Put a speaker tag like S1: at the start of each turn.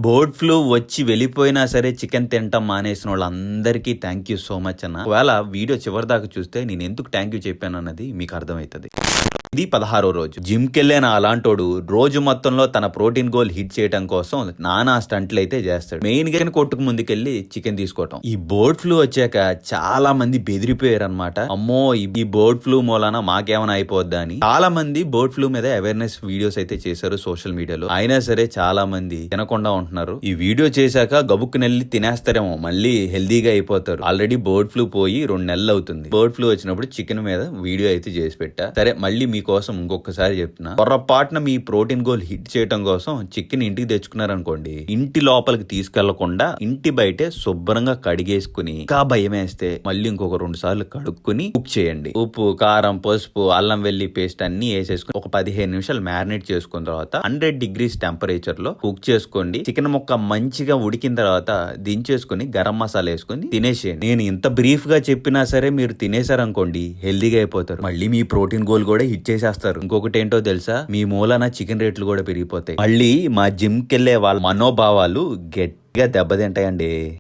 S1: Bird flu వచ్చి వెళ్ళిపోయినా సరే చికెన్ తినటం మానేసిన వాళ్ళందరికీ థ్యాంక్ యూ సో మచ్ అన్న. ఒకవేళ వీడియో చివరి దాకా చూస్తే నేను ఎందుకు థ్యాంక్ యూ చెప్పాను అన్నది మీకు అర్థమవుతుంది. ఇది 16వ రోజు. జిమ్ కెళ్ళిన అలాంటోడు రోజు మొత్తంలో తన ప్రోటీన్ గోల్ హిట్ చేయడం కోసం నానా స్టంట్లు అయితే చేస్తాడు. మెయిన్ గా కొట్టుకు ముందుకెళ్ళి చికెన్ తీసుకోవటం. ఈ బర్డ్ ఫ్లూ వచ్చాక చాలా మంది బెదిరిపోయారు అనమాట. అమ్మో ఈ బర్డ్ ఫ్లూ మూలాన మాకేమైనా అయిపోద్దా అని. చాలా మంది బర్డ్ ఫ్లూ మీద అవేర్నెస్ వీడియోస్ అయితే చేశారు సోషల్ మీడియాలో. అయినా సరే చాలా మంది తినకుండా ఉంటున్నారు. ఈ వీడియో చేశాక గబుక్కునెళ్ళి తినేస్తారేమో, మళ్ళీ హెల్దీగా అయిపోతారు. ఆల్రెడీ బర్డ్ ఫ్లూ పోయి 2 నెలలు అవుతుంది. బర్డ్ ఫ్లూ వచ్చినప్పుడు చికెన్ మీద వీడియో అయితే చేసి పెట్టా. సరే మళ్ళీ కోసం ఇంకొకసారి చెప్తున్నా, పొరపాటున మీ ప్రోటీన్ గోల్ హిట్ చేయడం కోసం చికెన్ ఇంటికి తెచ్చుకున్నారనుకోండి, ఇంటి లోపలికి తీసుకెళ్లకుండా ఇంటి బయటే శుభ్రంగా కడిగేసుకుని, ఇంకా భయం వేస్తే మళ్ళీ ఇంకొక 2 సార్లు కడుక్కుని కుక్ చేయండి. ఉప్పు, కారం, పసుపు, అల్లం వెల్లి పేస్ట్ అన్ని వేసేసుకుని ఒక 15 నిమిషాలు మ్యారినేట్ చేసుకున్న తర్వాత 100 degrees టెంపరేచర్ లో కుక్ చేసుకోండి. చికెన్ ముక్క మంచిగా ఉడికిన తర్వాత దించేసుకుని గరం మసాలా వేసుకుని తినేసేయండి. నేను ఇంత బ్రీఫ్ గా చెప్పినా సరే మీరు తినేసారనుకోండి, హెల్దీగా అయిపోతారు. మళ్ళీ మీ ప్రోటీన్ గోల్ కూడా హిట్ చేసేస్తారు. ఇంకొకటి ఏంటో తెలుసా, మీ మూలన చికెన్ రేట్లు కూడా పెరిగిపోతాయి. మళ్ళీ మా జిమ్ కెళ్లే వాళ్ళ మనోభావాలు గట్టిగా దెబ్బతింటాయండి.